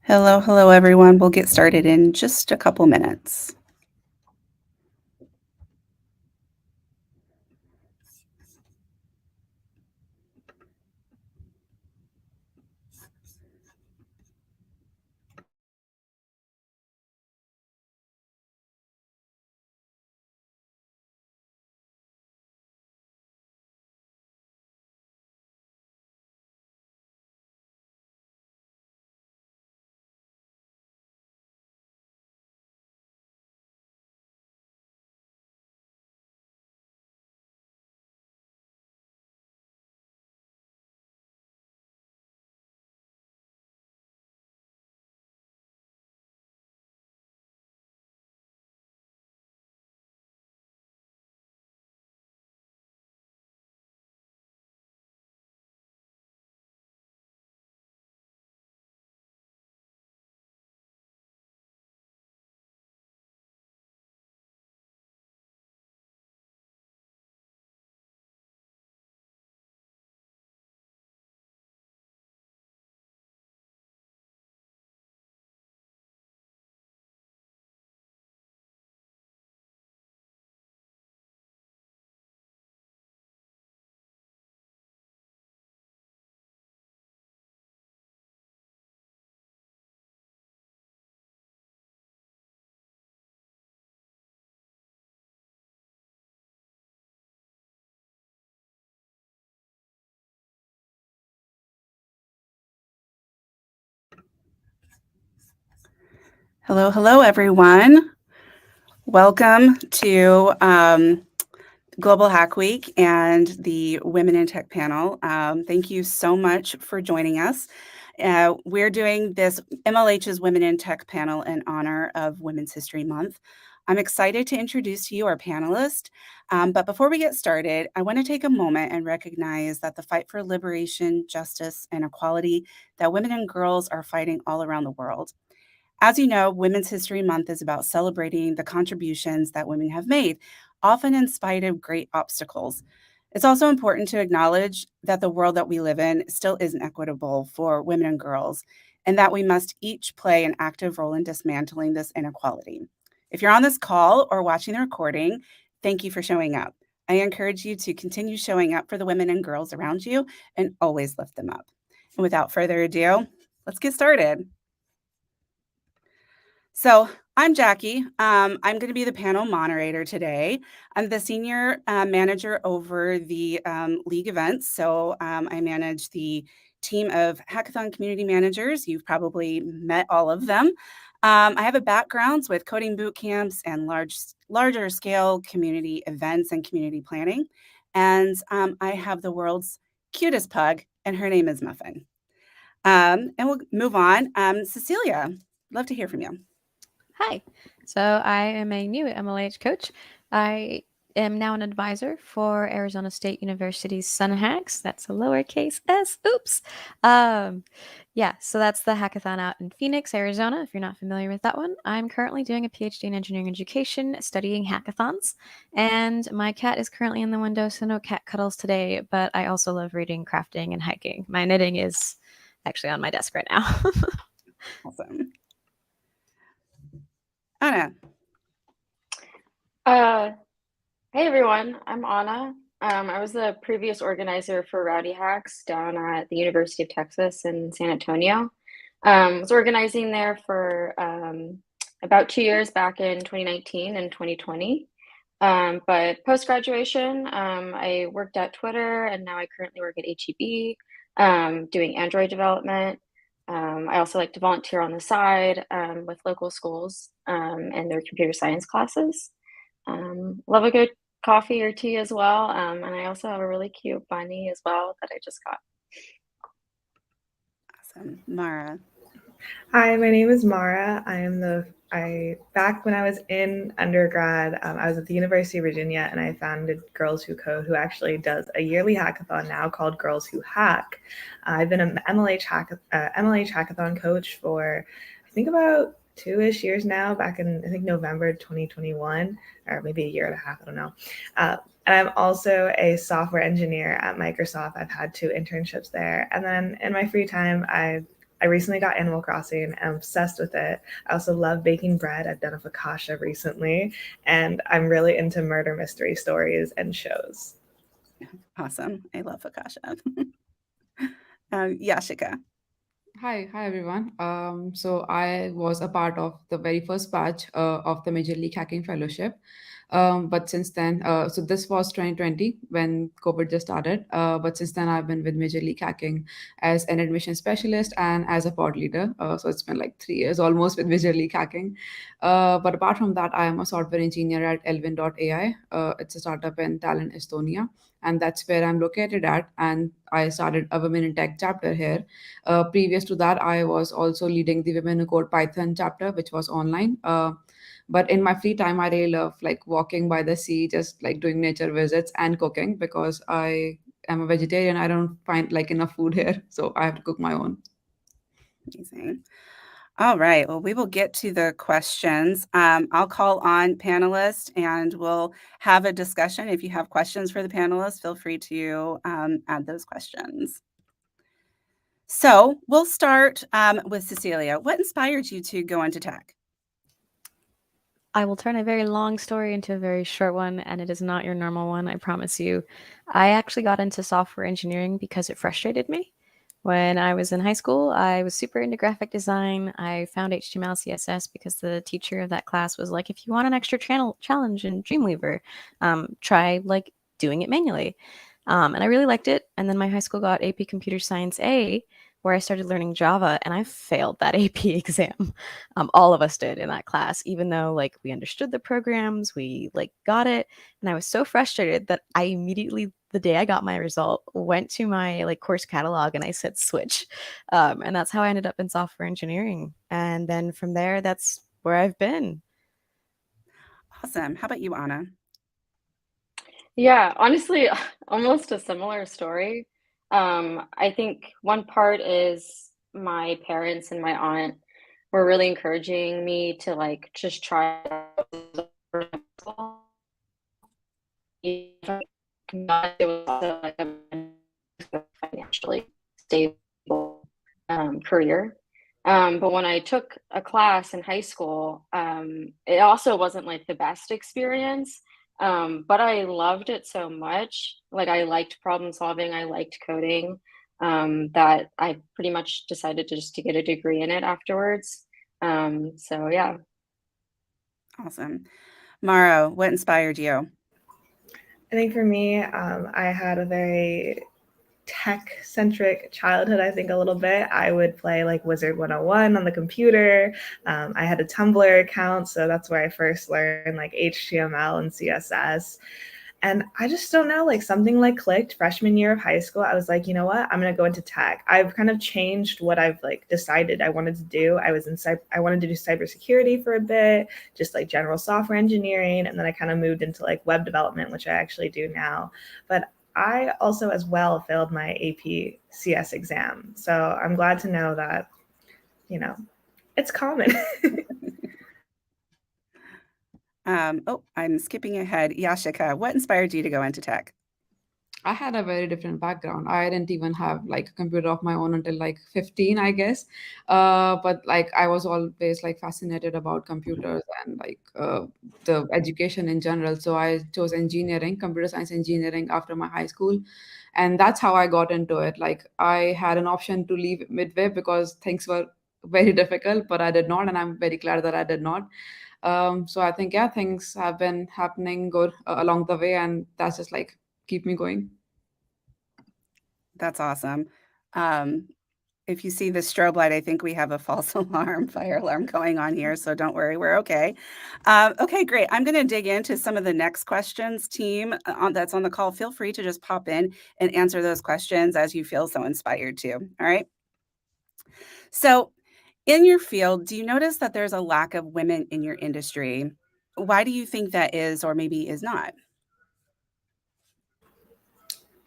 Hello, hello, everyone. We'll get started in just a couple minutes. Hello, hello, everyone. Welcome to Global Hack Week and the Women in Tech panel. Thank you so much for joining us. We're doing this MLH's Women in Tech panel in honor of Women's History Month. I'm excited to introduce to you our panelists. But before we get started, I want to take a moment and recognize that the fight for liberation, justice, and equality that women and girls are fighting all around the world. As you know, Women's History Month is about celebrating the contributions that women have made, often in spite of great obstacles. It's also important to acknowledge that the world that we live in still isn't equitable for women and girls, and that we must each play an active role in dismantling this inequality. If you're on this call or watching the recording, thank you for showing up. I encourage you to continue showing up for the women and girls around you and always lift them up. And without further ado, let's get started. So I'm Jackie. I'm going to be the panel moderator today. I'm the senior manager over the league events. So I manage the team of hackathon community managers. You've probably met all of them. I have a background with coding boot camps and larger scale community events and community planning. And I have the world's cutest pug, and her name is Muffin. And we'll move on. Cecilia, love to hear from you. Hi. So I am a new MLH coach. I am now an advisor for Arizona State University's SunHacks. That's a lowercase s. Oops. So that's the hackathon out in Phoenix, Arizona. If you're not familiar with that one, I'm currently doing a PhD in engineering education, studying hackathons. And my cat is currently in the window, so no cat cuddles today. But I also love reading, crafting, and hiking. My knitting is actually on my desk right now. Awesome. Anna. Uh, hey everyone, I'm Anna. I was the previous organizer for Rowdy Hacks down at the University of Texas in San Antonio. Was organizing there for about 2 years back in 2019 and 2020. But post-graduation, I worked at Twitter and now I currently work at HEB doing Android development. I also like to volunteer on the side with local schools and their computer science classes. Love a good coffee or tea as well. And I also have a really cute bunny as well that I just got. Awesome. Mara. Hi, my name is Mara. I back when I was in undergrad, I was at the University of Virginia, and I founded Girls Who Code, who actually does a yearly hackathon now called Girls Who Hack. I've been an MLH hackathon coach for I think about 2-ish years now. Back in I think November 2021, or maybe a year and a half. I don't know. And I'm also a software engineer at Microsoft. I've had 2 internships there, and then in my free time, I I recently got Animal Crossing and I'm obsessed with it. I also love baking bread. I've done a focaccia recently, and I'm really into murder mystery stories and shows. Awesome. I love focaccia. Yashika. Hi everyone. So I was a part of the very first batch of the Major League Hacking Fellowship. But since then, so this was 2020 when COVID just started. But since then, I've been with Major League Hacking as an admission specialist and as a pod leader. So it's been like 3 years almost with Major League Hacking. But apart from that, I am a software engineer at Elvin.ai. It's a startup in Tallinn, Estonia. And that's where I'm located at. And I started a Women in Tech chapter here. Previous to that, I was also leading the Women Who Code Python chapter, which was online. But in my free time, I really love like walking by the sea, just like doing nature visits and cooking because I am a vegetarian. I don't find like enough food here, so I have to cook my own. Amazing. All right. Well, we will get to the questions. I'll call on panelists and we'll have a discussion. If you have questions for the panelists, feel free to add those questions. So we'll start with Cecilia. What inspired you to go into tech? I will turn a very long story into a very short one, and it is not your normal one, I promise you. I actually got into software engineering because it frustrated me. When I was in high school, I was super into graphic design. I found HTML, CSS because the teacher of that class was like, if you want an extra challenge in Dreamweaver, try like doing it manually. And I really liked it. And then my high school got AP Computer Science A, where I started learning Java, and I failed that AP exam. All of us did in that class, even though like we understood the programs, we like got it, and I was so frustrated that I immediately, the day I got my result, went to my like course catalog and I said switch, and that's how I ended up in software engineering. And then from there, that's where I've been. Awesome. How about you, Anna? Yeah, honestly, almost a similar story. I think one part is my parents and my aunt were really encouraging me to like just try not it was also like a financially stable career. But when I took a class in high school, it also wasn't like the best experience. But I loved it so much. Like I liked problem solving, I liked coding, that I pretty much decided to just to get a degree in it afterwards. So yeah. Awesome. Mara, what inspired you? I think for me, I had a very tech-centric childhood, I think a little bit. I would play like Wizard 101 on the computer. I had a Tumblr account, so that's where I first learned like HTML and CSS. And I just don't know, like something like clicked freshman year of high school. I was like, you know what? I'm going to go into tech. I've kind of changed what I've like decided I wanted to do. I wanted to do cybersecurity for a bit, just like general software engineering. And then I kind of moved into like web development, which I actually do now. But I also as well failed my AP CS exam. So I'm glad to know that, you know, it's common. I'm skipping ahead. Yashika, what inspired you to go into tech? I had a very different background. I didn't even have like a computer of my own until like 15, I guess. But like I was always like fascinated about computers and like the education in general. So I chose engineering, computer science engineering after my high school. And that's how I got into it. Like I had an option to leave midway because things were very difficult, but I did not. And I'm very glad that I did not. So I think, yeah, things have been happening good along the way. And that's just like keep me going. That's awesome. If you see the strobe light, I think we have a false alarm, fire alarm going on here. So don't worry, we're okay. Okay, great. I'm going to dig into some of the next questions. Team that's on the call, feel free to just pop in and answer those questions as you feel so inspired to. All right. So, in your field, do you notice that there's a lack of women in your industry? Why do you think that is, or maybe is not?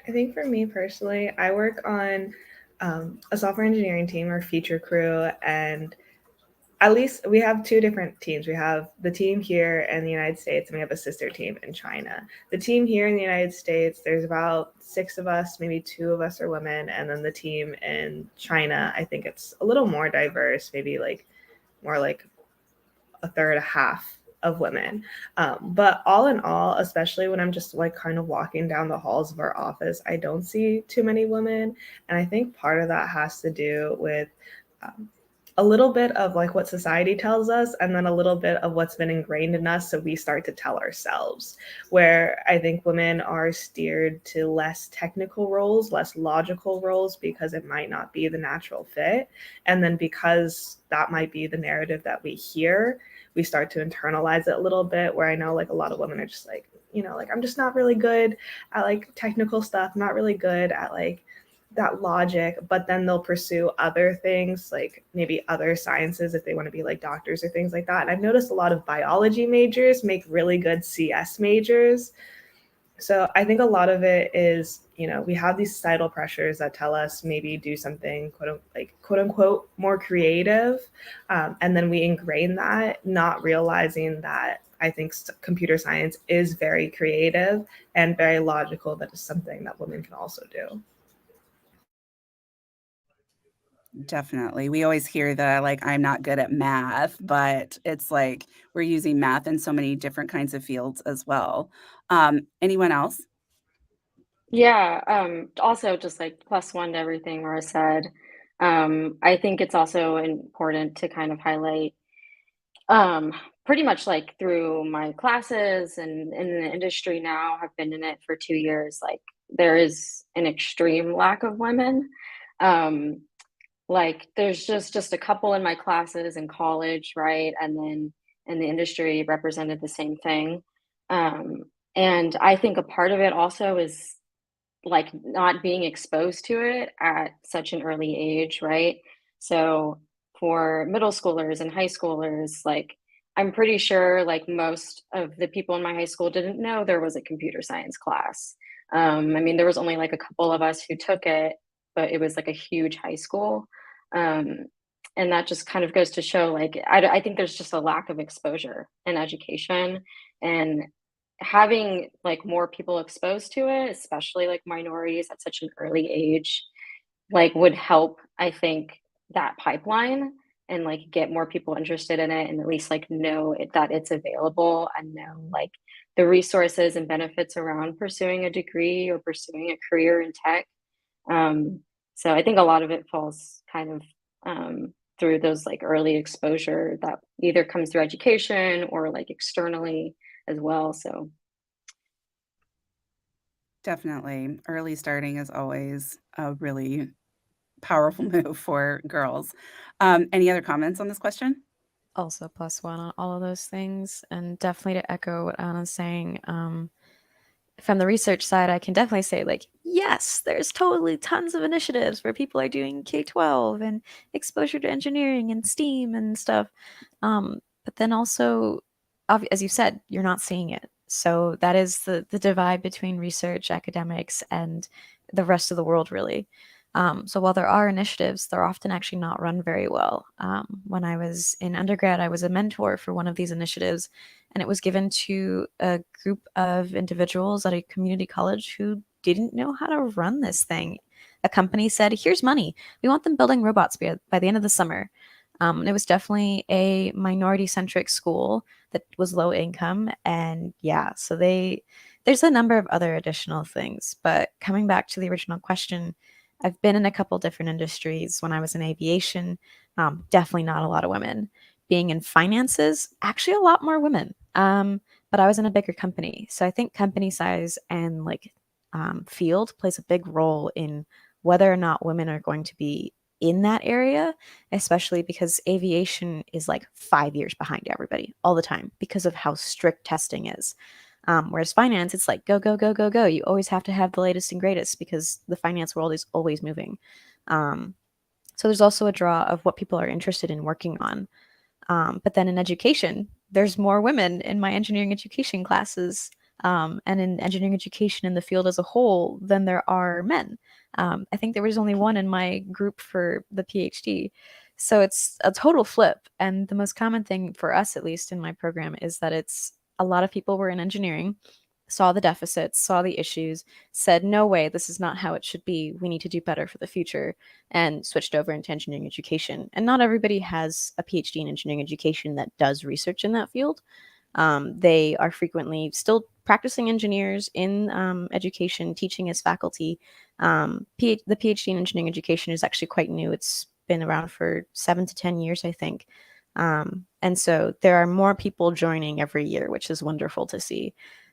I think for me personally, I work on a software engineering team or feature crew, and at least we have two different teams. We have the team here in the United States, and we have a sister team in China. The team here in the United States, there's about 6 of us, maybe 2 of us are women. And then the team in China, I think it's a little more diverse, maybe like more like a third, a half of women. But all in all, especially when I'm just like kind of walking down the halls of our office, I don't see too many women. And I think part of that has to do with a little bit of like what society tells us, and then a little bit of what's been ingrained in us. So we start to tell ourselves, where I think women are steered to less technical roles, less logical roles, because it might not be the natural fit. And then because that might be the narrative that we hear, we start to internalize it a little bit, where I know like a lot of women are just like, like I'm just not really good at like technical stuff. I'm not really good at like that logic, but then they'll pursue other things, like maybe other sciences if they want to be like doctors or things like that. And I've noticed a lot of biology majors make really good CS majors. So I think a lot of it is, we have these societal pressures that tell us maybe do something quote unquote more creative. And then we ingrain that, not realizing that I think computer science is very creative and very logical. That is something that women can also do. Definitely. We always hear the like, I'm not good at math, but it's like we're using math in so many different kinds of fields as well. Anyone else? Yeah, also just like plus one to everything Mara said. I think it's also important to kind of highlight um, pretty much like through my classes and in the industry now, have been in it for 2 years, like there is an extreme lack of women. Um, like there's just a couple in my classes in college, right? And then in the industry represented the same thing. Um, and I think a part of it also is like not being exposed to it at such an early age, right? So for middle schoolers and high schoolers, like I'm pretty sure like most of the people in my high school didn't know there was a computer science class. I mean, there was only like a couple of us who took it, but it was like a huge high school. Um, and that just kind of goes to show like I think there's just a lack of exposure in education, and having like more people exposed to it, especially like minorities at such an early age, like would help, I think, that pipeline and like get more people interested in it and at least like know that it's available and know like the resources and benefits around pursuing a degree or pursuing a career in tech. Um, so I think a lot of it falls kind of through those like early exposure that either comes through education or like externally as well. So Definitely. Early starting is always a really powerful move for girls. Any other comments on this question? Also plus one on all of those things. And definitely to echo what Anna's saying, from the research side, I can definitely say, like, yes, there's totally tons of initiatives where people are doing K-12 and exposure to engineering and STEAM and stuff. But then also, as you said, you're not seeing it. So that is the divide between research, academics, and the rest of the world, really. So while there are initiatives, they're often actually not run very well. When I was in undergrad, I was a mentor for one of these initiatives, and it was given to a group of individuals at a community college who didn't know how to run this thing. A company said, "Here's money. We want them building robots by the end of the summer." And it was definitely a minority-centric school that was low income, and yeah, so there's a number of other additional things. But coming back to the original question, I've been in a couple different industries. When I was in aviation, definitely not a lot of women. Being in finances, actually a lot more women. But I was in a bigger company. So I think company size and like field plays a big role in whether or not women are going to be in that area, especially because aviation is like 5 years behind everybody all the time because of how strict testing is. Whereas finance, it's like go, go, go, go, go. You always have to have the latest and greatest because the finance world is always moving. So there's also a draw of what people are interested in working on. But then in education, there's more women in my engineering education classes and in engineering education in the field as a whole than there are men. I think there was only one in my group for the PhD. So it's a total flip. And the most common thing for us, at least in my program, is that it's a lot of people were in engineering, saw the deficits, saw the issues, said, no way, this is not how it should be. We need to do better for the future, and switched over into engineering education. And not everybody has a PhD in engineering education that does research in that field. They are frequently still practicing engineers in education, teaching as faculty. The PhD in engineering education is actually quite new. It's been around for 7 to 10 years, I think. And so there are more people joining every year, which is wonderful to see.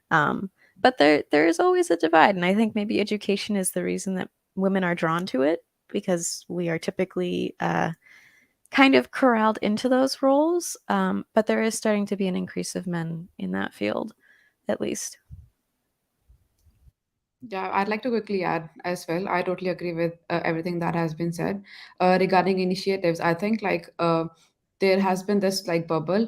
But there is always a divide, and I think maybe education is the reason that women are drawn to it, because we are typically kind of corralled into those roles. But there is starting to be an increase of men in that field, at least. Yeah, I'd like to quickly add as well. I totally agree with everything that has been said regarding initiatives. I think there has been this like bubble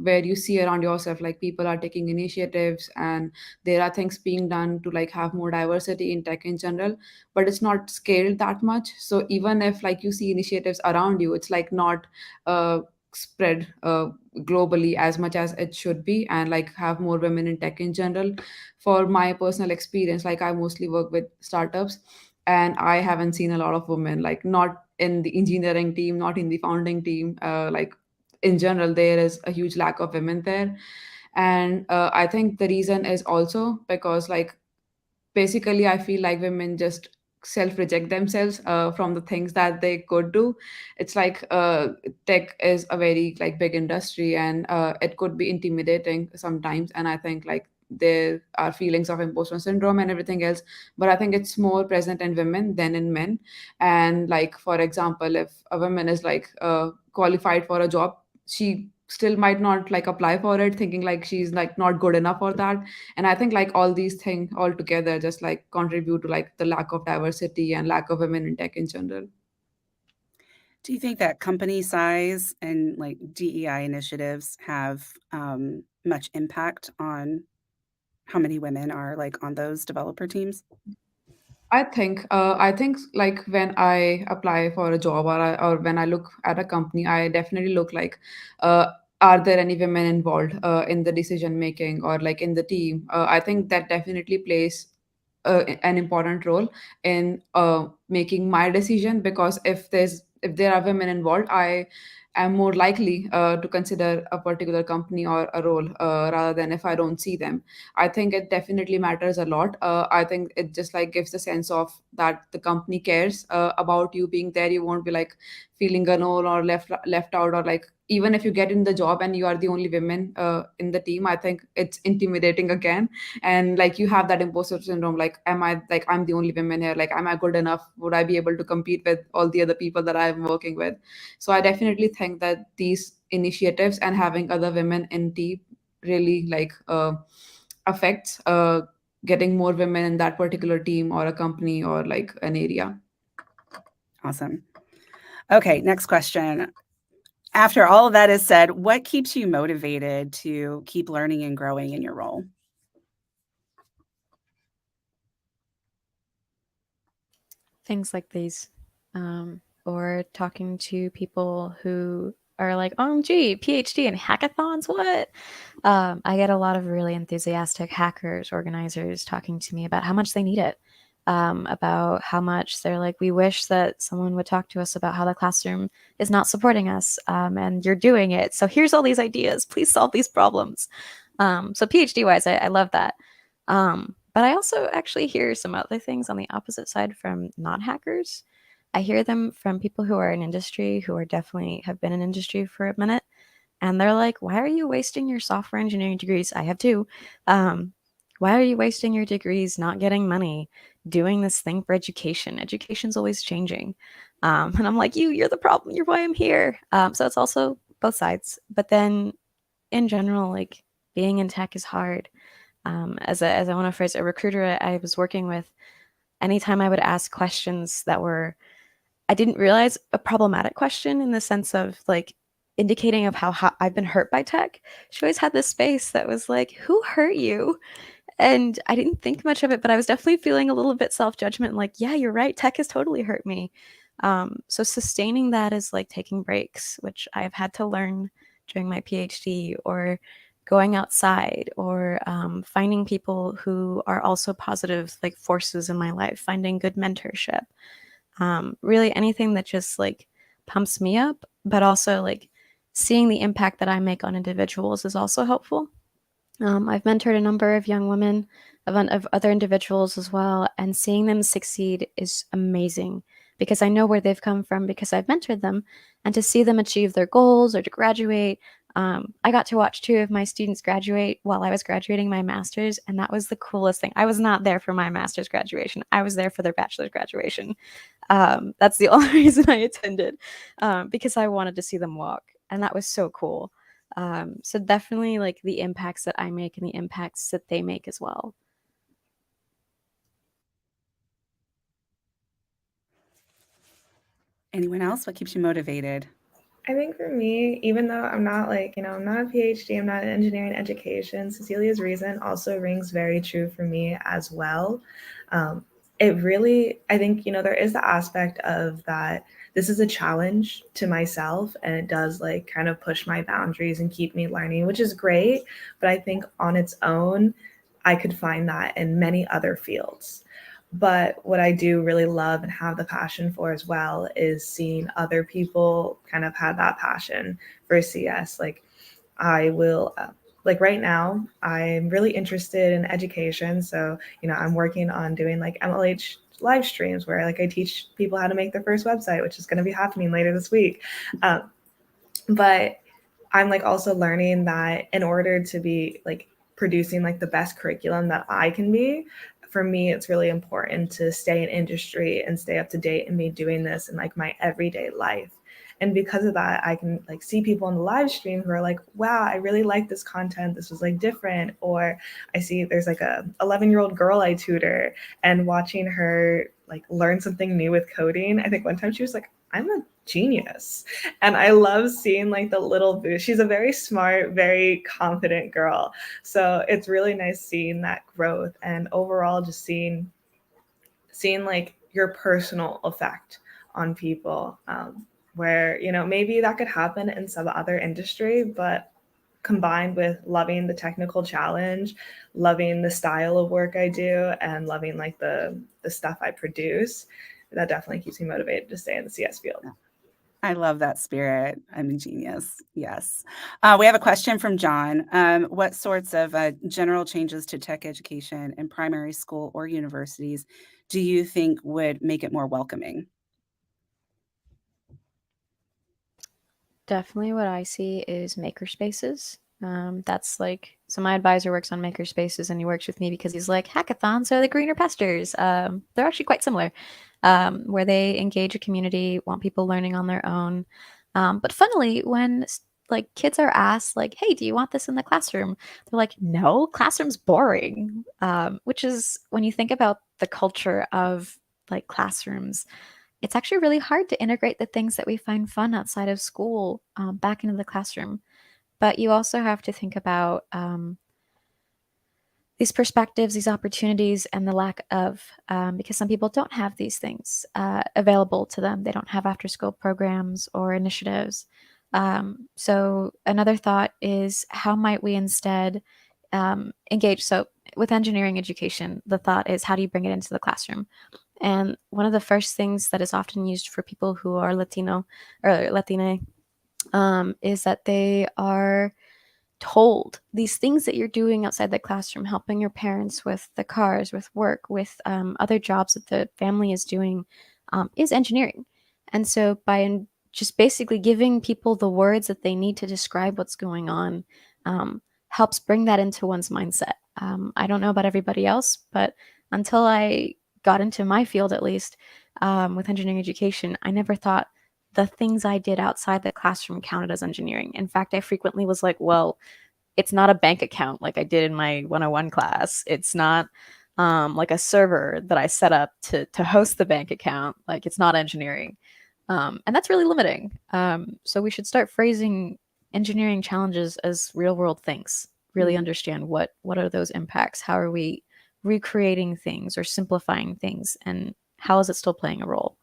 where you see around yourself like people are taking initiatives and there are things being done to like have more diversity in tech in general, but it's not scaled that much. So even if like you see initiatives around you, it's like not spread globally as much as it should be, and like have more women in tech in general. For my personal experience, like I mostly work with startups, and I haven't seen a lot of women, like not in the engineering team, not in the founding team. Like in general, there is a huge lack of women there. And I think the reason is also because like basically I feel like women just self reject themselves from the things that they could do. It's like tech is a very like big industry, and it could be intimidating sometimes, and I think like there are feelings of imposter syndrome and everything else, but I think it's more present in women than in men. And like for example, if a woman is like qualified for a job, she still might not like apply for it thinking like she's like not good enough for that. And I think like all these things all together just like contribute to like the lack of diversity and lack of women in tech in general. Do you think that company size and like DEI initiatives have much impact on how many women are like on those developer teams? I think like when I apply for a job, or when I look at a company, I definitely look like, uh, are there any women involved in the decision making or like in the team? I think that definitely plays an important role in making my decision, because if there are women involved, I am more likely to consider a particular company or a role rather than if I don't see them. I think it definitely matters a lot. I think it just like gives the sense of that the company cares about you being there. You won't be like feeling alone or left out, or like even if you get in the job and you are the only women in the team, I think it's intimidating again. And like you have that imposter syndrome, like am I like I'm the only woman here, like am I good enough, would I be able to compete with all the other people that I'm working with? So I definitely think that these initiatives and having other women in team really like affects getting more women in that particular team or a company or like an area. Awesome. Okay, next question. After all of that is said, what keeps you motivated to keep learning and growing in your role? Things like these, or talking to people who are like, OMG, PhD in hackathons, what? I get a lot of really enthusiastic hackers, organizers talking to me about how much they need it, about how much they're like, we wish that someone would talk to us about how the classroom is not supporting us, and you're doing it. So here's all these ideas. Please solve these problems. So PhD wise, I love that. But I also actually hear some other things on the opposite side from not hackers. I hear them from people who are in industry, who are definitely have been in industry for a minute, and they're like, "Why are you wasting your software engineering degrees?" I have two. Why are you wasting your degrees, not getting money, doing this thing for education? Education's always changing. And I'm like, you're the problem. You're why I'm here. So it's also both sides. But then in general, like being in tech is hard. As I want to phrase, a recruiter I was working with, anytime I would ask questions that were, I didn't realize a problematic question in the sense of like indicating of how I've been hurt by tech, she always had this space that was like, who hurt you? And I didn't think much of it, but I was definitely feeling a little bit self-judgment, like, yeah, you're right, tech has totally hurt me. So sustaining that is like taking breaks, which I've had to learn during my PhD, or going outside, or finding people who are also positive like forces in my life, finding good mentorship. Really anything that just like pumps me up, but also like seeing the impact that I make on individuals is also helpful. I've mentored a number of young women, of other individuals as well, and seeing them succeed is amazing because I know where they've come from because I've mentored them, and to see them achieve their goals or to graduate. I got to watch 2 of my students graduate while I was graduating my master's, and that was the coolest thing. I was not there for my master's graduation. I was there for their bachelor's graduation. That's the only reason I attended, because I wanted to see them walk, and that was so cool. So definitely like the impacts that I make and the impacts that they make as well. Anyone else? What keeps you motivated? I think for me, even though I'm not like, I'm not a PhD, I'm not in engineering education, Cecilia's reason also rings very true for me as well. It really, I think, there is the aspect of that this is a challenge to myself, and it does like kind of push my boundaries and keep me learning, which is great. But I think on its own, I could find that in many other fields. But what I do really love and have the passion for as well is seeing other people kind of have that passion for CS. Like I will, like right now, I'm really interested in education. So, I'm working on doing like MLH live streams where like I teach people how to make their first website, which is going to be happening later this week. But I'm like also learning that in order to be like producing like the best curriculum that I can be, for me, it's really important to stay in industry and stay up to date and be doing this in like my everyday life. And because of that, I can like see people on the live stream who are like, wow, I really like this content. This was like different. Or I see there's like a 11-year-old girl I tutor, and watching her like learn something new with coding. I think one time she was like, I'm a genius. And I love seeing like the little boost. She's a very smart, very confident girl. So it's really nice seeing that growth, and overall just seeing like your personal effect on people, where, maybe that could happen in some other industry, but combined with loving the technical challenge, loving the style of work I do, and loving like the stuff I produce, that definitely keeps me motivated to stay in the CS field. I love that spirit. I'm a genius. Yes. We have a question from John. What sorts of general changes to tech education in primary school or universities do you think would make it more welcoming? Definitely what I see is makerspaces. That's like, so my advisor works on makerspaces, and he works with me because he's like, hackathons are the greener pastures. They're actually quite similar, where they engage a community, want people learning on their own. But funnily, when like kids are asked like, hey, do you want this in the classroom? They're like, no, classroom's boring. Which is, when you think about the culture of like classrooms, it's actually really hard to integrate the things that we find fun outside of school back into the classroom. But you also have to think about these perspectives, these opportunities, and the lack of, because some people don't have these things available to them. They don't have after school programs or initiatives. So another thought is, how might we instead engage? So with engineering education, the thought is, how do you bring it into the classroom? And one of the first things that is often used for people who are Latino or Latina is that they are told these things that you're doing outside the classroom, helping your parents with the cars, with work, with other jobs that the family is doing, is engineering. And so by just basically giving people the words that they need to describe what's going on, helps bring that into one's mindset. I don't know about everybody else, but until I got into my field, at least with engineering education, I never thought the things I did outside the classroom counted as engineering. In fact, I frequently was like, well, it's not a bank account like I did in my 101 class. It's not like a server that I set up to host the bank account. Like, it's not engineering. And that's really limiting. So we should start phrasing engineering challenges as real world things really understand what are those impacts, how are we recreating things or simplifying things, and how is it still playing a role?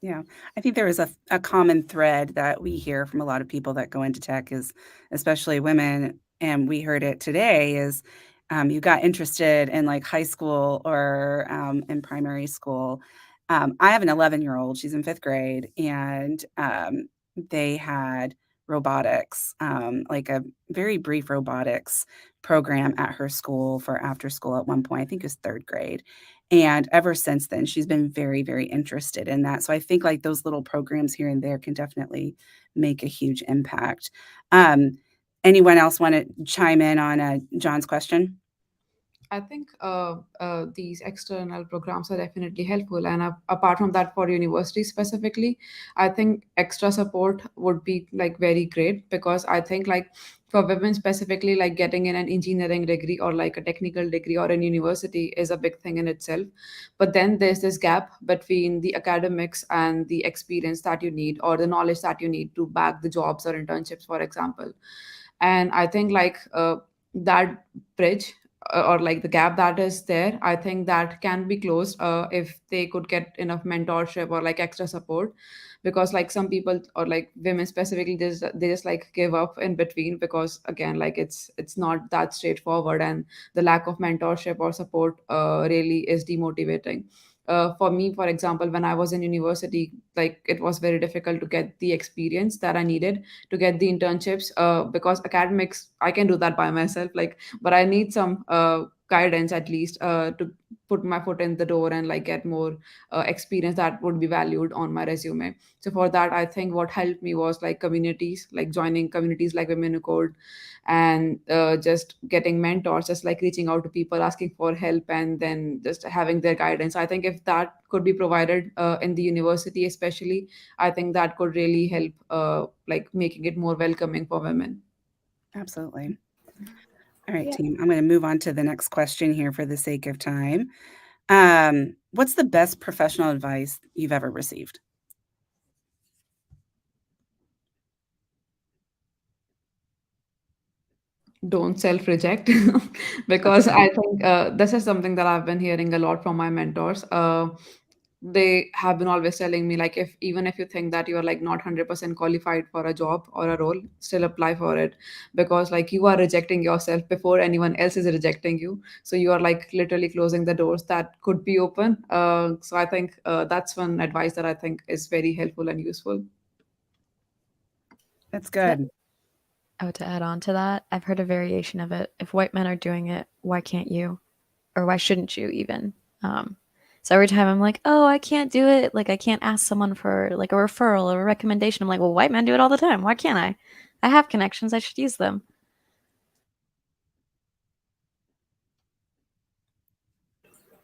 Yeah, I think there is a common thread that we hear from a lot of people that go into tech is, especially women, and we heard it today, is you got interested in like high school or in primary school. I have an 11-year-old, she's in fifth grade, and they had robotics, like a very brief robotics program at her school for after school at one point. I think it was third grade. And ever since then, she's been very, very interested in that. So I think like those little programs here and there can definitely make a huge impact. Um, Anyone else want to chime in on John's question? I think these external programs are definitely helpful. And apart from that, for university specifically, I think extra support would be like very great, because I think like for women specifically, like getting in an engineering degree or like a technical degree or in university is a big thing in itself. But then there's this gap between the academics and the experience that you need, or the knowledge that you need to back the jobs or internships, for example. And I think like that bridge, or like the gap that is there, I think that can be closed if they could get enough mentorship or like extra support. Because like some people, or like women specifically, they just like give up in between, because again, like it's not that straightforward, and the lack of mentorship or support really is demotivating. For me, for example, when I was in university, like it was very difficult to get the experience that I needed to get the internships, because academics I can do that by myself, like, but I need some guidance at least to put my foot in the door and like get more experience that would be valued on my resume. So for that, I think what helped me was like communities, like joining communities like Women Who Code, and just getting mentors, just like reaching out to people asking for help, and then just having their guidance. I think if that could be provided in the university especially, I think that could really help, like making it more welcoming for women. Absolutely. All right, Yeah. team. I'm going to move on to the next question here for the sake of time. What's the best professional advice you've ever received? Don't self reject. Because I think this is something that I've been hearing a lot from my mentors. They have been always telling me, like, if even if you think that you're like not 100% qualified for a job or a role, still apply for it, because like you are rejecting yourself before anyone else is rejecting you. So you are like literally closing the doors that could be open. So I think that's one advice that I think is very helpful and useful. That's So, good. oh, to add on to that, I've heard a variation of it. If white men are doing it, why can't you? Or why shouldn't you even? So every time I'm like, oh, I can't do it. Like I can't ask someone for like a referral or a recommendation. I'm like, well, white men do it all the time. Why can't I? I have connections. I should use them.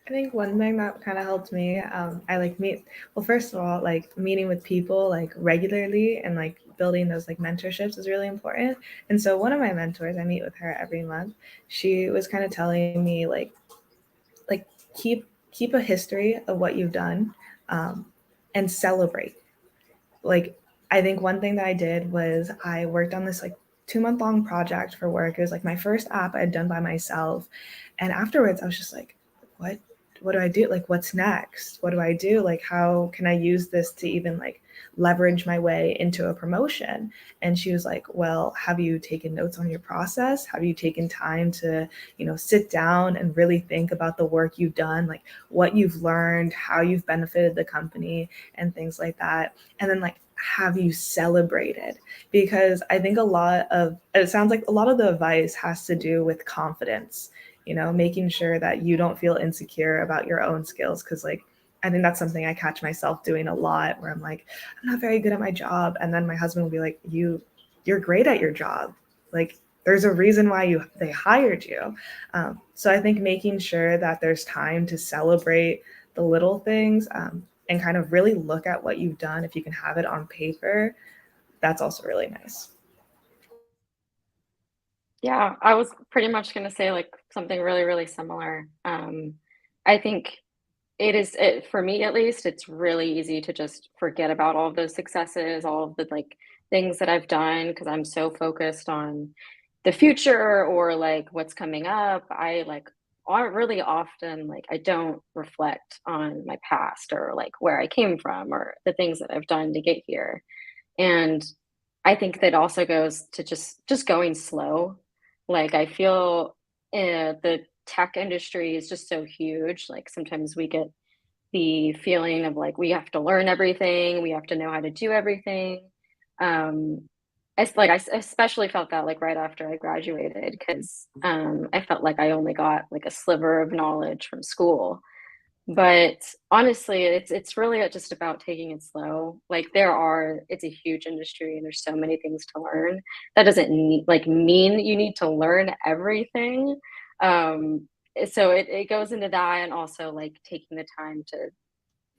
I think one thing that kind of helped me, I like meet, well, first of all, like meeting with people like regularly and like building those like mentorships is really important. And so one of my mentors, I meet with her every month. She was kind of telling me like keep a history of what you've done, and celebrate. Like I think one thing that I did was I worked on this like 2-month long project for work. It was like my first app I had done by myself. And afterwards I was just like, what what do I do? Like what's next? What do I do? Like how can I use this to even like leverage my way into a promotion? And she was like, well, have you taken notes on your process? Have you taken time to, sit down and really think about the work you've done, like what you've learned, how you've benefited the company and things like that? And then like have you celebrated? Because I think it sounds like a lot of the advice has to do with confidence, making sure that you don't feel insecure about your own skills. Because like I think that's something I catch myself doing a lot, where I'm like, I'm not very good at my job, and then my husband will be like, you're great at your job, like there's a reason why they hired you. So I think making sure that there's time to celebrate the little things, and kind of really look at what you've done, if you can have it on paper, that's also really nice. Yeah, I was pretty much gonna say like something really, really similar. I think for me at least, it's really easy to just forget about all of those successes, all of the like things that I've done because I'm so focused on the future or like what's coming up, I like aren't really often like I don't reflect on my past or like where I came from or the things that I've done to get here. And I think that also goes to just going slow. Like I feel the tech industry is just so huge. Like sometimes we get the feeling of like we have to learn everything, we have to know how to do everything. I especially felt that like right after I graduated because I felt like I only got like a sliver of knowledge from school. But honestly, it's really just about taking it slow. Like it's a huge industry and there's so many things to learn. That doesn't mean you need to learn everything. So it goes into that and also like taking the time to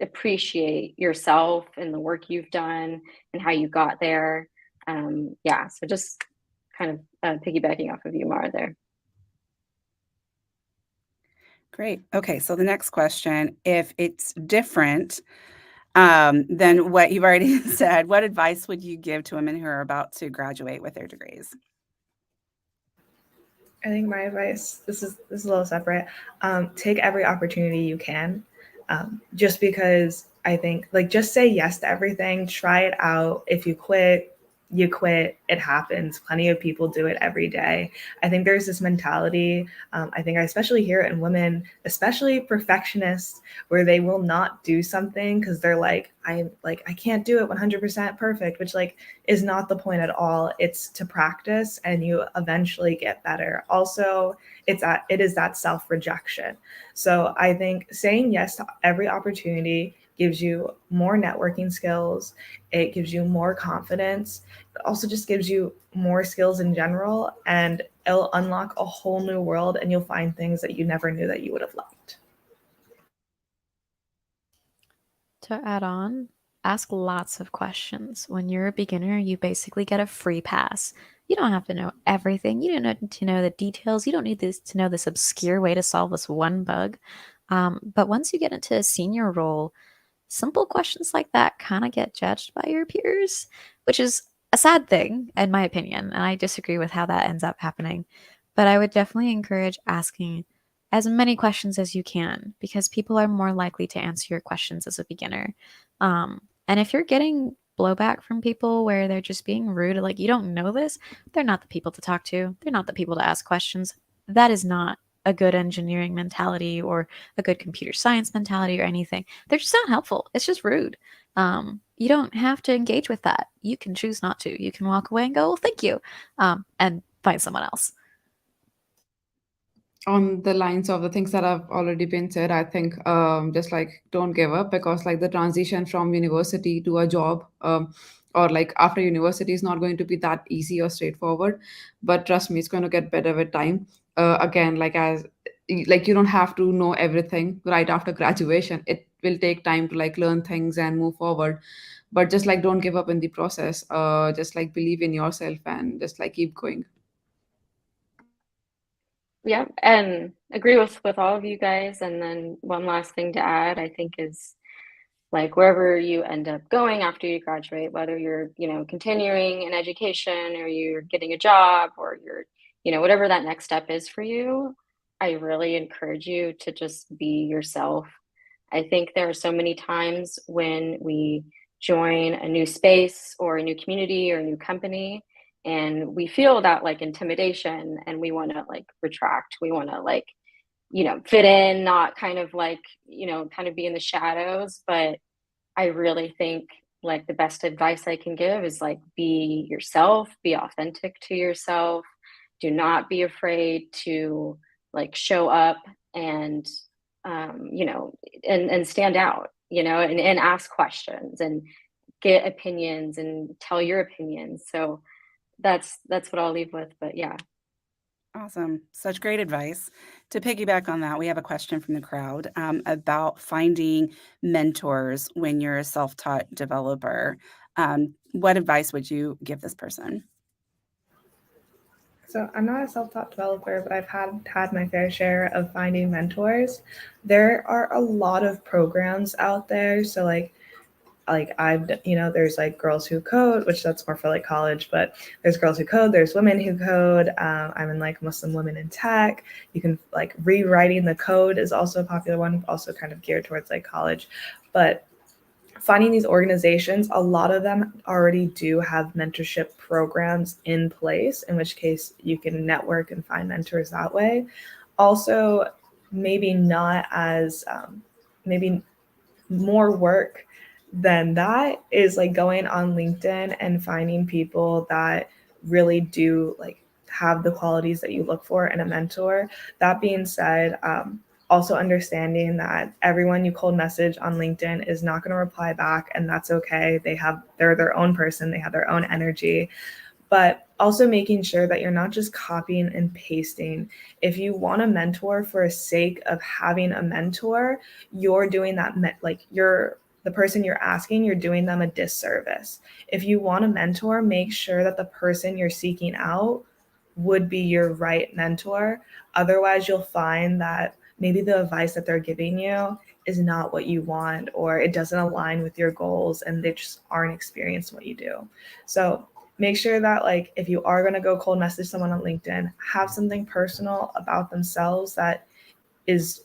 appreciate yourself and the work you've done and how you got there. Yeah, so just kind of piggybacking off of you, Mara, there. Great. Okay, so the next question, if it's different than what you've already said, what advice would you give to women who are about to graduate with their degrees? I think my advice, this is a little separate. Take every opportunity you can. Just because I think like just say yes to everything, try it out. If you quit, you quit. It happens. Plenty of people do it every day. I think there's this mentality. I think I especially hear it in women, especially perfectionists, where they will not do something because they're like, I can't do it 100% perfect, which like is not the point at all. It's to practice and you eventually get better. Also, it is that self-rejection. So I think saying yes to every opportunity gives you more networking skills. It gives you more confidence. It also just gives you more skills in general, and it'll unlock a whole new world and you'll find things that you never knew that you would have liked. To add on, ask lots of questions. When you're a beginner, you basically get a free pass. You don't have to know everything. You don't need to know the details. You don't need to know this obscure way to solve this one bug. But once you get into a senior role, simple questions like that kind of get judged by your peers, which is a sad thing, in my opinion. And I disagree with how that ends up happening. But I would definitely encourage asking as many questions as you can because people are more likely to answer your questions as a beginner. And if you're getting blowback from people where they're just being rude, like you don't know this, they're not the people to talk to. They're not the people to ask questions. That is not a good engineering mentality or a good computer science mentality or anything. They're just not helpful. It's just rude. You don't have to engage with that. You can choose not to. You can walk away and go, well, thank you, and find someone else. On the lines of the things that have already been said, I think just like don't give up because like the transition from university to a job or like after university is not going to be that easy or straightforward. But trust me, it's going to get better with time. Again, like you don't have to know everything right after graduation. It will take time to like learn things and move forward. But just like don't give up in the process. Just like believe in yourself and just like keep going. Yeah, and agree with all of you guys. And then one last thing to add, I think, is like wherever you end up going after you graduate, whether you're, continuing in education or you're getting a job or you're, whatever that next step is for you, I really encourage you to just be yourself. I think there are so many times when we join a new space or a new community or a new company and we feel that like intimidation and we want to like retract. We want to like, fit in, not kind of like, kind of be in the shadows. But I really think like the best advice I can give is like be yourself, be authentic to yourself. Do not be afraid to like show up and you know and stand out, and ask questions and get opinions and tell your opinions. So that's what I'll leave with. But yeah. Awesome. Such great advice. To piggyback on that, we have a question from the crowd about finding mentors when you're a self-taught developer. What advice would you give this person? So I'm not a self-taught developer, but I've had my fair share of finding mentors. There are a lot of programs out there. So like like there's like girls who code, which that's more for like college, but there's girls who code, there's women who code. I'm in like Muslim women in tech. You can like rewriting the code is also a popular one, also kind of geared towards like college. But finding these organizations, a lot of them already do have mentorship programs in place, in which case you can network and find mentors that way. Also, maybe not as maybe more work than that is like going on LinkedIn and finding people that really do like have the qualities that you look for in a mentor. That being said, also understanding that everyone you cold message on LinkedIn is not going to reply back, and that's okay. They're their own person, they have their own energy. But also making sure that you're not just copying and pasting. If you want a mentor for a sake of having a mentor, you're doing that, like you're the person you're asking, you're doing them a disservice. If you want a mentor, make sure that the person you're seeking out would be your right mentor. Otherwise, you'll find that maybe the advice that they're giving you is not what you want, or it doesn't align with your goals, and they just aren't experienced in what you do. So make sure that like if you are going to go cold message someone on LinkedIn, have something personal about themselves that is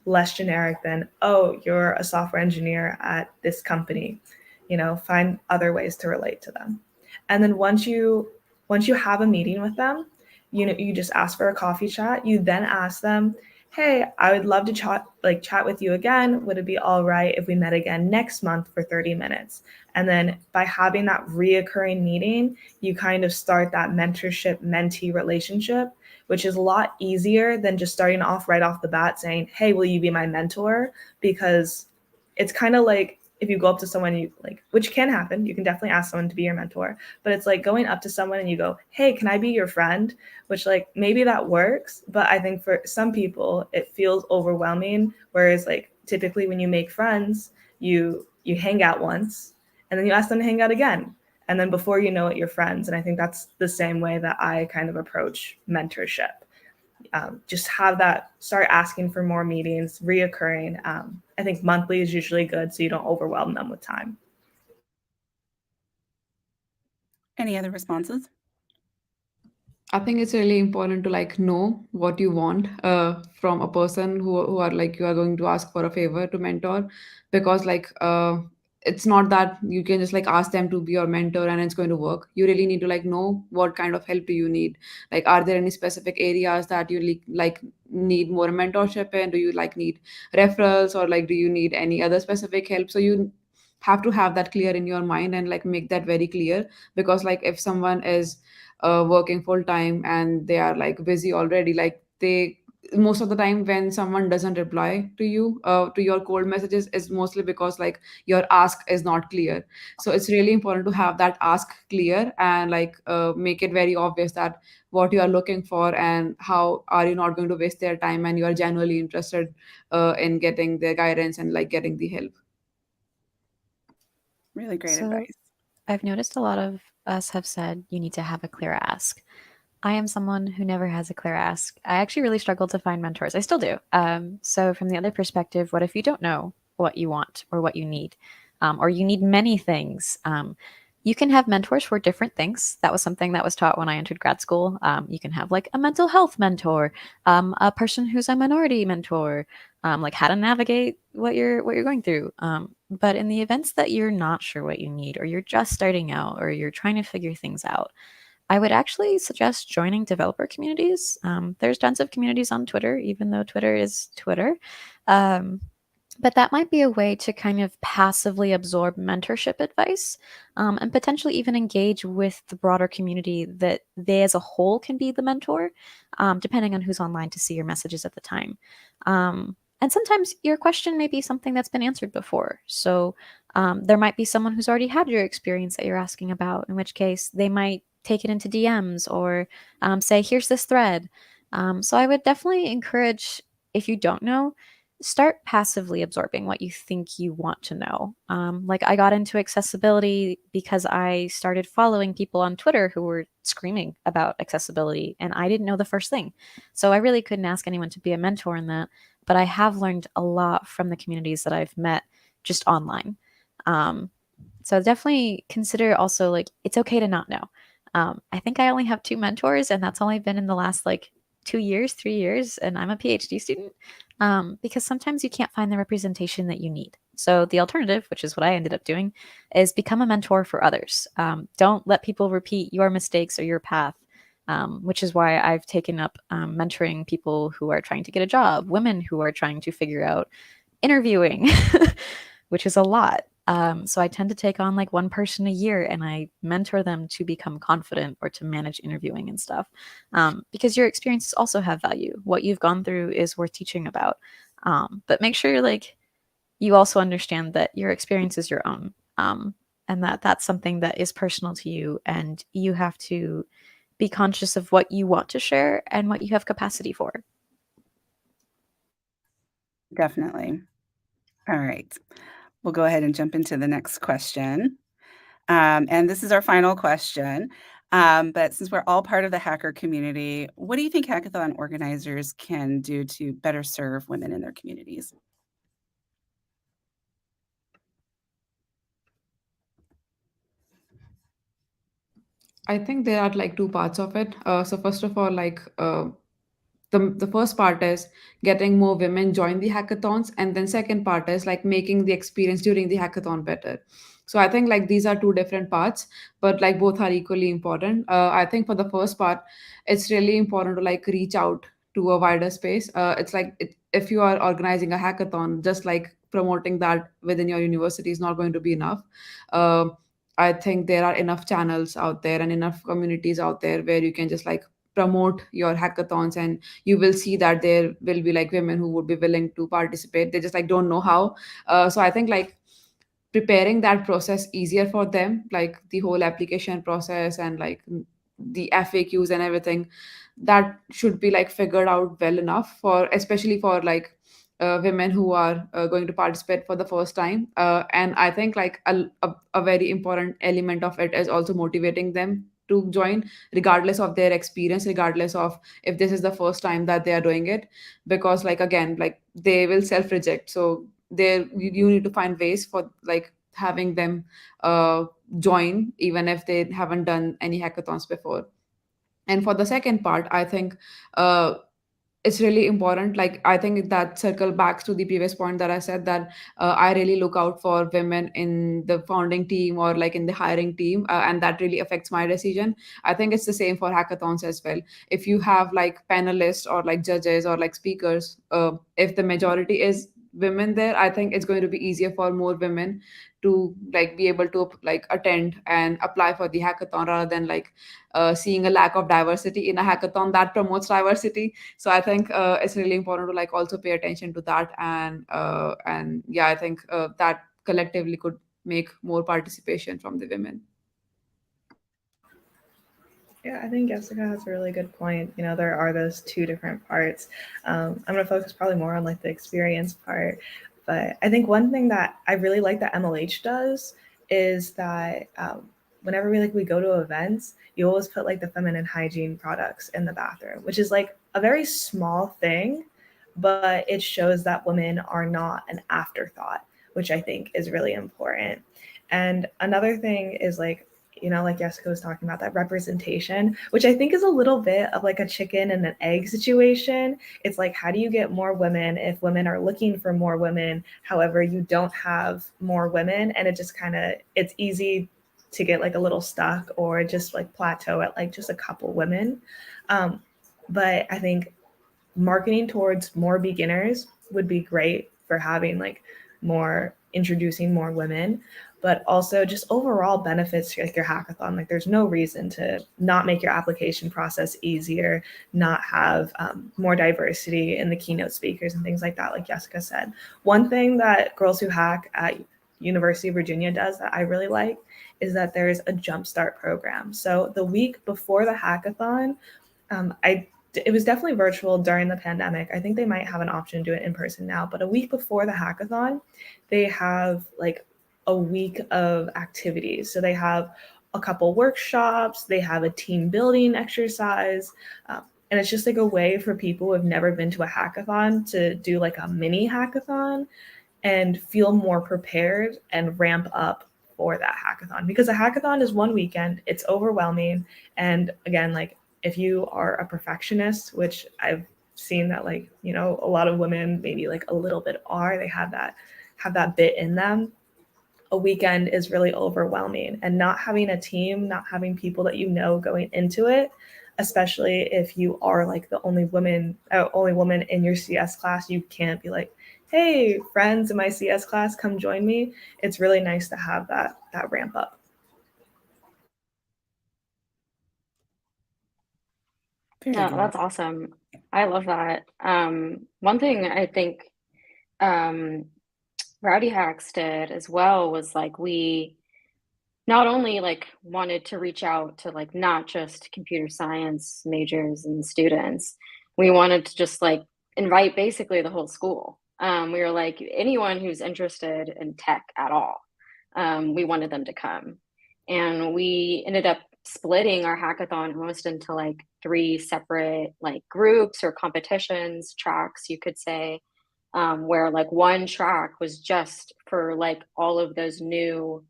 less generic than, oh, you're a software engineer at this company. Find other ways to relate to them. And then once you have a meeting with them, you just ask for a coffee chat. You then ask them, hey, I would love to chat with you again. Would it be all right if we met again next month for 30 minutes? And then by having that reoccurring meeting, you kind of start that mentorship mentee relationship, which is a lot easier than just starting off right off the bat saying, hey, will you be my mentor? Because it's kind of like if you go up to someone, you like, which can happen, you can definitely ask someone to be your mentor, but it's like going up to someone and you go, hey, can I be your friend? Which like maybe that works, but I think for some people it feels overwhelming. Whereas like typically when you make friends, you hang out once and then you ask them to hang out again. And then before you know it, you're friends. And I think that's the same way that I kind of approach mentorship. Just have that, start asking for more meetings, reoccurring. I think monthly is usually good so you don't overwhelm them with time. Any other responses? I think it's really important to like know what you want from a person who are like you are going to ask for a favor to mentor, because like it's not that you can just like ask them to be your mentor and it's going to work. You really need to like know what kind of help do you need. Like, are there any specific areas that you like need more mentorship in? Do you like need referrals, or like do you need any other specific help? So you have to have that clear in your mind and like make that very clear, because like if someone is working full time and they are like busy already, like they most of the time when someone doesn't reply to you to your cold messages is mostly because like your ask is not clear. So it's really important to have that ask clear and like make it very obvious that what you are looking for and how are you not going to waste their time, and you are genuinely interested in getting their guidance and like getting the help. Really great So advice. I've noticed a lot of us have said you need to have a clear ask. I am someone who never has a clear ask. I actually really struggle to find mentors. I still do. So, from the other perspective, what if you don't know what you want or what you need, or you need many things? You can have mentors for different things. That was something that was taught when I entered grad school. You can have like a mental health mentor, a person who's a minority mentor, like how to navigate what you're going through. But in the events that you're not sure what you need, or you're just starting out, or you're trying to figure things out, I would actually suggest joining developer communities. There's tons of communities on Twitter, even though Twitter is Twitter. Um, but that might be a way to kind of passively absorb mentorship advice, and potentially even engage with the broader community that they as a whole can be the mentor, depending on who's online to see your messages at the time. And sometimes your question may be something that's been answered before. So there might be someone who's already had your experience that you're asking about, in which case they might take it into DMs or say, here's this thread. So I would definitely encourage, if you don't know, start passively absorbing what you think you want to know. Like I got into accessibility because I started following people on Twitter who were screaming about accessibility, and I didn't know the first thing. So I really couldn't ask anyone to be a mentor in that. But I have learned a lot from the communities that I've met just online. So definitely consider also like it's okay to not know. I think I only have 2 mentors, and that's only been in the last like 2 years, 3 years, and I'm a PhD student. Because sometimes you can't find the representation that you need. So the alternative, which is what I ended up doing, is become a mentor for others. Don't let people repeat your mistakes or your path. Which is why I've taken up mentoring people who are trying to get a job, women who are trying to figure out interviewing, which is a lot. So I tend to take on like one person a year and I mentor them to become confident or to manage interviewing and stuff. Because your experiences also have value. What you've gone through is worth teaching about. But make sure like you also understand that your experience is your own. And that that's something that is personal to you, and you have to be conscious of what you want to share and what you have capacity for. Definitely. All right. We'll go ahead and jump into the next question. And this is our final question. But since we're all part of the hacker community, what do you think hackathon organizers can do to better serve women in their communities? I think there are like two parts of it. So first of all, like the first part is getting more women join the hackathons, and then second part is like making the experience during the hackathon better. So I think like these are two different parts, but like both are equally important. I think for the first part, it's really important to like reach out to a wider space. It's like if you are organizing a hackathon, just like promoting that within your university is not going to be enough. Um I think there are enough channels out there and enough communities out there where you can just like promote your hackathons, and you will see that there will be like women who would be willing to participate. They just like don't know how. So I think like preparing that process easier for them, like the whole application process and like the FAQs and everything, that should be like figured out well enough for especially for like women who are going to participate for the first time. And I think like a very important element of it is also motivating them to join regardless of their experience, regardless of if this is the first time that they are doing it, because like again like they will self reject. So there you need to find ways for like having them uh, join even if they haven't done any hackathons before. And for the second part, I think uh, it's really important. Like I think that circle back to the previous point that I said, that I really look out for women in the founding team or like in the hiring team, and that really affects my decision. I think it's the same for hackathons as well. If you have like panelists or like judges or like speakers, if the majority is women there, I think it's going to be easier for more women to like be able to like attend and apply for the hackathon, rather than like seeing a lack of diversity in a hackathon that promotes diversity. So I think it's really important to like also pay attention to that. And yeah, I think that collectively could make more participation from the women. Yeah, I think Jessica has a really good point. You know, there are those two different parts. I'm going to focus probably more on like the experience part. But I think one thing that I really like that MLH does is that whenever we go to events, you always put like the feminine hygiene products in the bathroom, which is like a very small thing, but it shows that women are not an afterthought, which I think is really important. And another thing is like, you know, like Jessica was talking about, that representation, which I think is a little bit of like a chicken and an egg situation. It's like, how do you get more women if women are looking for more women? However, you don't have more women, and it just kind of, it's easy to get like a little stuck or just like plateau at like just a couple women. But I think marketing towards more beginners would be great for having like more, introducing more women, but also just overall benefits like your hackathon. Like there's no reason to not make your application process easier, not have more diversity in the keynote speakers and things like that, like Jessica said. One thing that Girls Who Hack at University of Virginia does that I really like is that there's a jumpstart program. So the week before the hackathon, it was definitely virtual during the pandemic. I think they might have an option to do it in person now, but a week before the hackathon, they have like a week of activities. So they have a couple workshops, they have a team building exercise, and it's just like a way for people who have never been to a hackathon to do like a mini hackathon. and feel more prepared and ramp up for that hackathon, because a hackathon is one weekend, it's overwhelming. And again, like if you are a perfectionist, which I've seen that, like, you know, a lot of women maybe like a little bit are, they have that bit in them, a weekend is really overwhelming. And not having a team, not having people that you know going into it, especially if you are like the only woman in your CS class, you can't be like, hey, friends in my CS class, come join me. It's really nice to have that ramp up. Very No, good. that's awesome. I love that. One thing I think um, Rowdy Hacks did as well was like we not only like wanted to reach out to like not just computer science majors and students, we wanted to just like invite basically the whole school. We were like anyone who's interested in tech at all, we wanted them to come. And we ended up splitting our hackathon almost into like 3 separate like groups or competitions, tracks, you could say, where like one track was just for like all of those new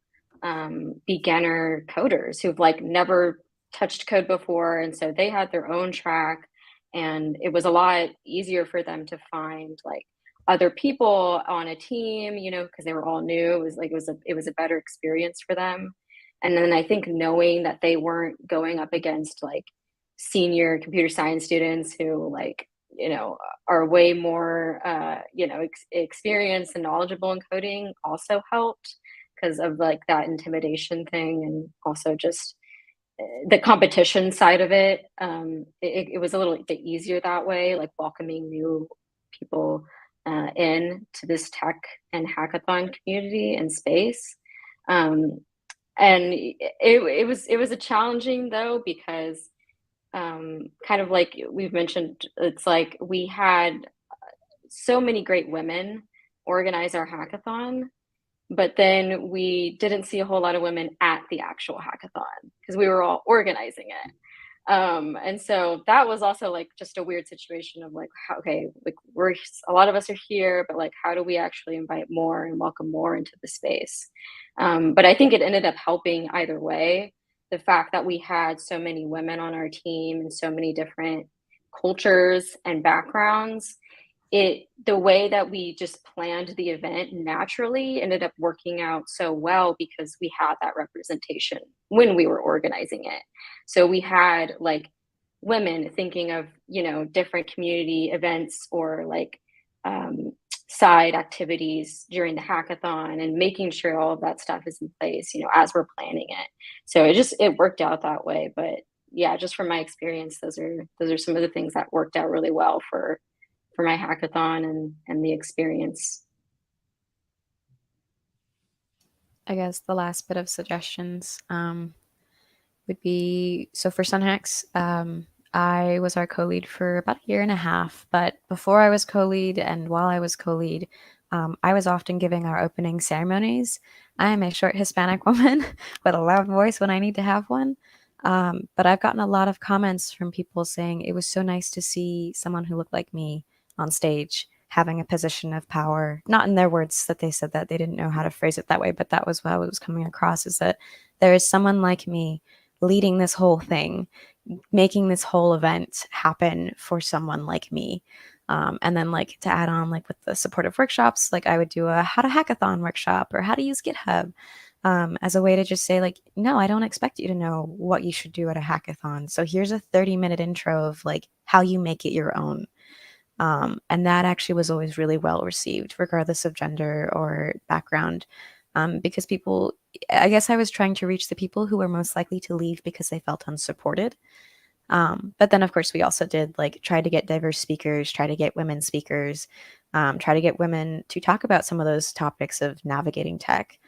beginner coders who've like never touched code before, and so they had their own track, and it was a lot easier for them to find like other people on a team, you know, because they were all new. It was like it was a better experience for them. And then I think knowing that they weren't going up against like senior computer science students who like, you know, are way more you know, experienced and knowledgeable in coding also helped because of like that intimidation thing, and also just the competition side of it. It was a little bit easier that way, like welcoming new people in to this tech and hackathon community and space. And it was a challenging though, because kind of like we've mentioned, it's like we had so many great women organize our hackathon, but then we didn't see a whole lot of women at the actual hackathon because we were all organizing it. And so that was also like just a weird situation of like, how, okay, like we're a lot of us are here, but like, how do we actually invite more and welcome more into the space? But I think it ended up helping either way. The fact that we had so many women on our team and so many different cultures and backgrounds, the way that we just planned the event naturally ended up working out so well because we had that representation when we were organizing it. So we had like women thinking of, you know, different community events or like side activities during the hackathon, and making sure all of that stuff is in place, you know, as we're planning it. So it worked out that way. But yeah, just from my experience, those are some of the things that worked out really well for my hackathon and the experience. I guess the last bit of suggestions would be, so for Sunhacks, I was our co-lead for about a year and a half, but before I was co-lead and while I was co-lead, I was often giving our opening ceremonies. I am a short Hispanic woman with a loud voice when I need to have one. But I've gotten a lot of comments from people saying it was so nice to see someone who looked like me on stage having a position of power. Not in their words that they said that, they didn't know how to phrase it that way, but that was how it was coming across, is that there is someone like me leading this whole thing, making this whole event happen for someone like me. And then like to add on, like with the supportive workshops, like I would do a how to hackathon workshop or how to use GitHub, as a way to just say like, no, I don't expect you to know what you should do at a hackathon. So here's a 30-minute intro of like how you make it your own. And that actually was always really well received, regardless of gender or background. Because people, I guess I was trying to reach the people who were most likely to leave because they felt unsupported. But then, of course, we also did like try to get diverse speakers, try to get women speakers, try to get women to talk about some of those topics of navigating tech.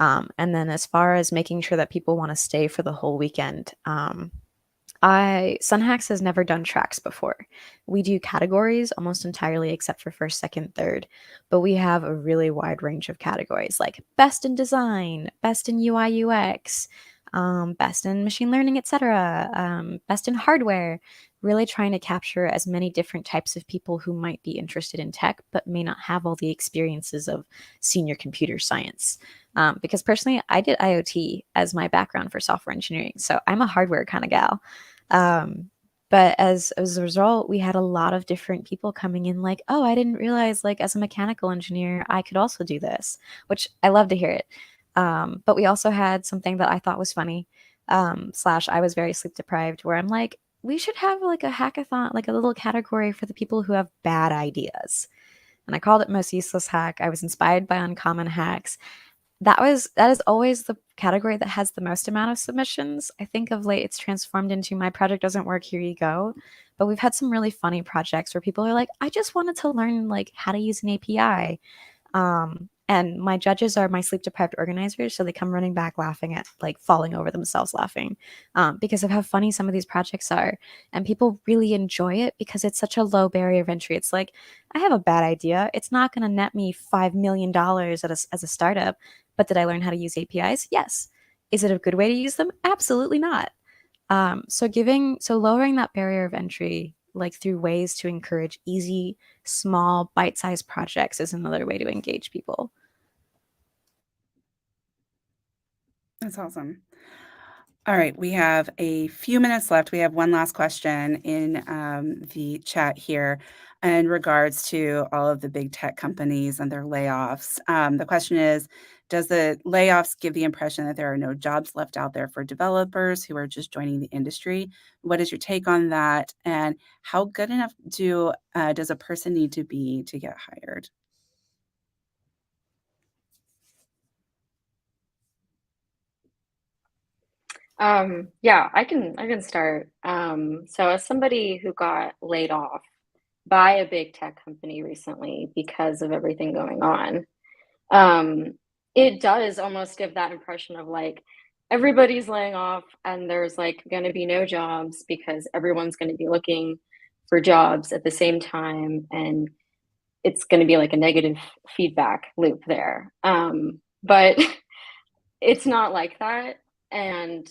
And then as far as making sure that people want to stay for the whole weekend, Sunhacks has never done tracks before. We do categories almost entirely except for first, second, third, but we have a really wide range of categories like best in design, best in UI UX, best in machine learning, etc., best in hardware, really trying to capture as many different types of people who might be interested in tech but may not have all the experiences of senior computer science. Because personally, I did IoT as my background for software engineering, so I'm a hardware kind of gal. But as a result, we had a lot of different people coming in like, oh, I didn't realize like as a mechanical engineer, I could also do this, which I love to hear it. But we also had something that I thought was funny, slash I was very sleep deprived, where I'm like, we should have like a hackathon, like a little category for the people who have bad ideas. And I called it most useless hack. I was inspired by uncommon hacks. That is always the category that has the most amount of submissions. I think of late it's transformed into my project doesn't work, here you go. But we've had some really funny projects where people are like, I just wanted to learn like how to use an API. And my judges are my sleep deprived organizers, so they come running back laughing at like falling over themselves laughing, because of how funny some of these projects are, and people really enjoy it because it's such a low barrier of entry. It's like, I have a bad idea. It's not going to net me $5 million as a startup, but did I learn how to use APIs? Yes. Is it a good way to use them? Absolutely not. So lowering that barrier of entry, like through ways to encourage easy, small, bite-sized projects, is another way to engage people. That's awesome. All right, we have a few minutes left. We have one last question in the chat here in regards to all of the big tech companies and their layoffs. The question is, does the layoffs give the impression that there are no jobs left out there for developers who are just joining the industry? What is your take on that? And how good enough does a person need to be to get hired? Yeah, I can start. So as somebody who got laid off by a big tech company recently because of everything going on, um, it does almost give that impression of like everybody's laying off and there's like going to be no jobs because everyone's going to be looking for jobs at the same time, and it's going to be like a negative feedback loop there. But it's not like that, and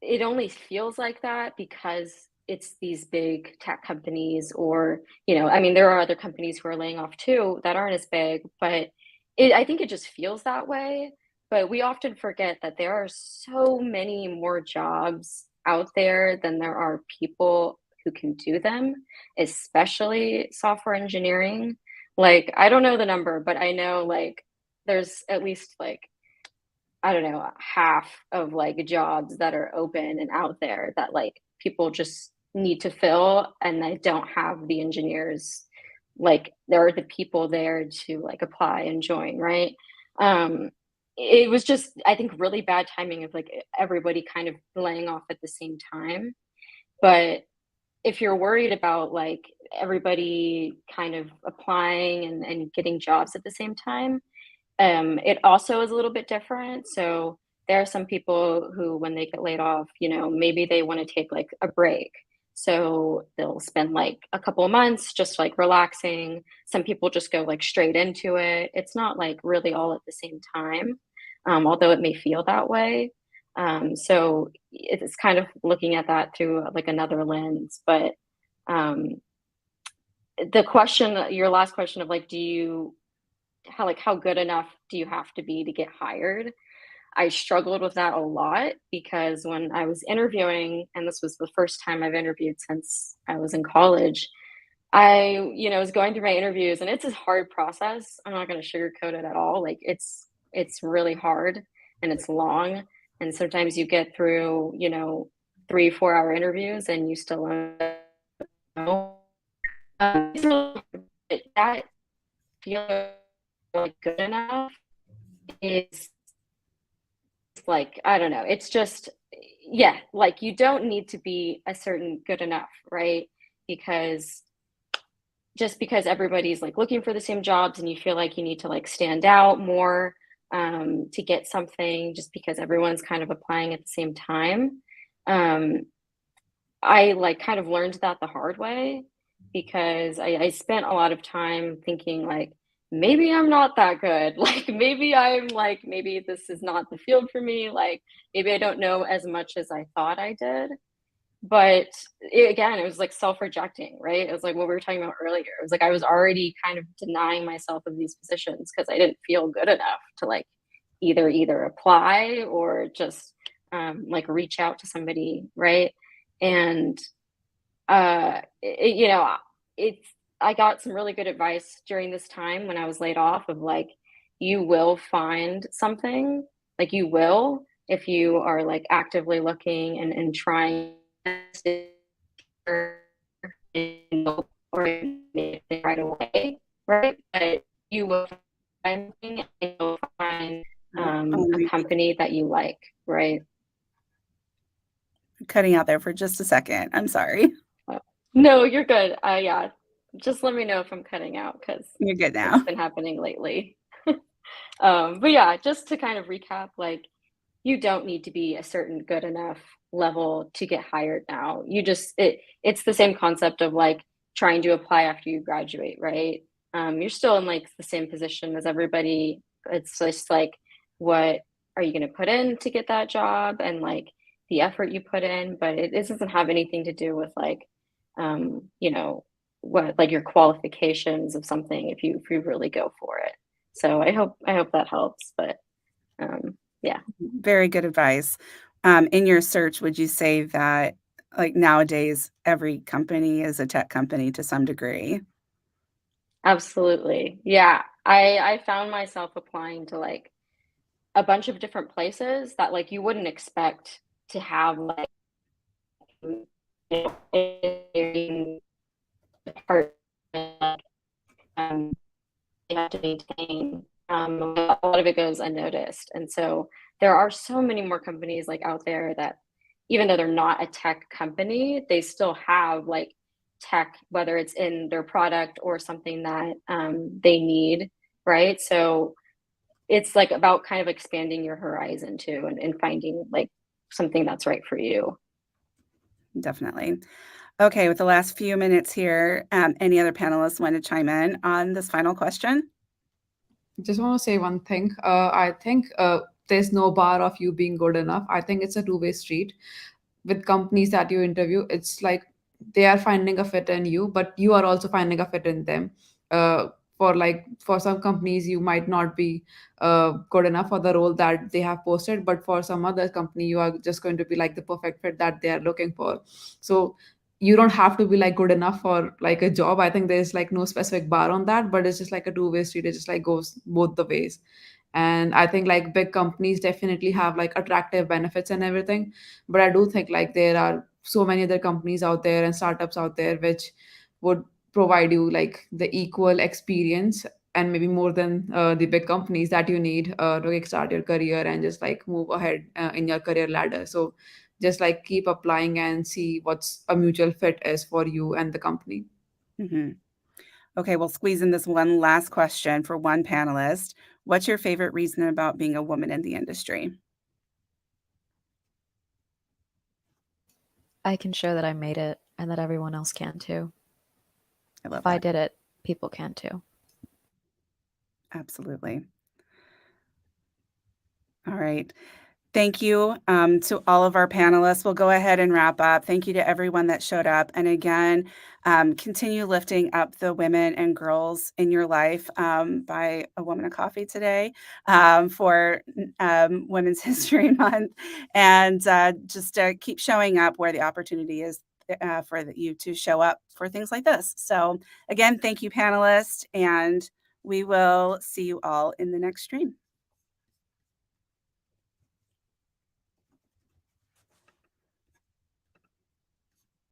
it only feels like that because it's these big tech companies, or I mean, there are other companies who are laying off too that aren't as big, but I think it just feels that way. But we often forget that there are so many more jobs out there than there are people who can do them, especially software engineering. Like, I don't know the number, but I know like there's at least like, I don't know, half of like jobs that are open and out there that like people just need to fill, and they don't have the engineers. Like, there are the people there to like apply and join, right? Um, it was just, I think, really bad timing of like everybody kind of laying off at the same time. But if you're worried about like everybody kind of applying and getting jobs at the same time, it also is a little bit different. So there are some people who, when they get laid off, maybe they want to take like a break. So they'll spend like a couple of months just like relaxing. Some people just go like straight into it. It's not like really all at the same time, although it may feel that way. So it's kind of looking at that through like another lens. But um, the question, your last question of like, how good enough do you have to be to get hired? I struggled with that a lot because when I was interviewing, and this was the first time I've interviewed since I was in college, I, was going through my interviews, and it's a hard process. I'm not going to sugarcoat it at all. Like, it's really hard and it's long. And sometimes you get through, 3-4 hour interviews and you still don't know. That feeling like good enough is like, I don't know, it's just, yeah, like you don't need to be a certain good enough, right? Because just because everybody's like looking for the same jobs and you feel like you need to like stand out more, to get something, just because everyone's kind of applying at the same time. um, I like kind of learned that the hard way, because I spent a lot of time thinking like, maybe I'm not that good. Like maybe this is not the field for me. Like maybe I don't know as much as I thought I did. But again, it was like self-rejecting, right? It was like what we were talking about earlier. It was like I was already kind of denying myself of these positions because I didn't feel good enough to like either apply or just like reach out to somebody, right? And it's I got some really good advice during this time when I was laid off of like, you will find something, like you will, if you are like actively looking and trying or right away, right? But you will find something and you'll find a company that you like, right? Cutting out there for just a second. I'm sorry. No, you're good. Yeah, just let me know if I'm cutting out because You're good it's now. been happening lately. But yeah, just to kind of recap, like you don't need to be a certain good enough level to get hired now. It's the same concept of like trying to apply after you graduate, right? You're still in like the same position as everybody. It's just like what are you going to put in to get that job and like the effort you put in, but it doesn't have anything to do with like you know, what like your qualifications of something if you really go for it. So I hope that helps. But yeah. Very good advice. In your search, would you say that like nowadays every company is a tech company to some degree? Absolutely. Yeah. I found myself applying to like a bunch of different places that like you wouldn't expect to have like you know, engineering department, um, they have to maintain. A lot of it goes unnoticed. And so there are so many more companies like out there that even though they're not a tech company, they still have like tech, whether it's in their product or something that they need, right? So it's like about kind of expanding your horizon too and finding like something that's right for you. Definitely. Okay, with the last few minutes here, any other panelists want to chime in on this final question? Just want to say one thing. I think there's no bar of you being good enough. I think it's a two-way street. With companies that you interview, it's like they are finding a fit in you, but you are also finding a fit in them. For some companies, you might not be good enough for the role that they have posted, but for some other company, you are just going to be like the perfect fit that they are looking for. So you don't have to be like good enough for like a job. I think there's like no specific bar on that, but it's just like a two-way street. It just like goes both the ways. And I think like big companies definitely have like attractive benefits and everything, but I do think like there are so many other companies out there and startups out there which would provide you like the equal experience and maybe more than the big companies that you need to kickstart your career and just like move ahead in your career ladder. So just like keep applying and see what's a mutual fit is for you and the company. Mhm. Okay, we'll squeeze in this one last question for one panelist. What's your favorite reason about being a woman in the industry? I can show that I made it and that everyone else can too. I love If I that. did it, people can too. Absolutely. All right. Thank you to all of our panelists. We'll go ahead and wrap up. Thank you to everyone that showed up. And again, continue lifting up the women and girls in your life by a woman of coffee today for Women's History Month. And just keep showing up where the opportunity is for you to show up for things like this. So again, thank you, panelists. And we will see you all in the next stream.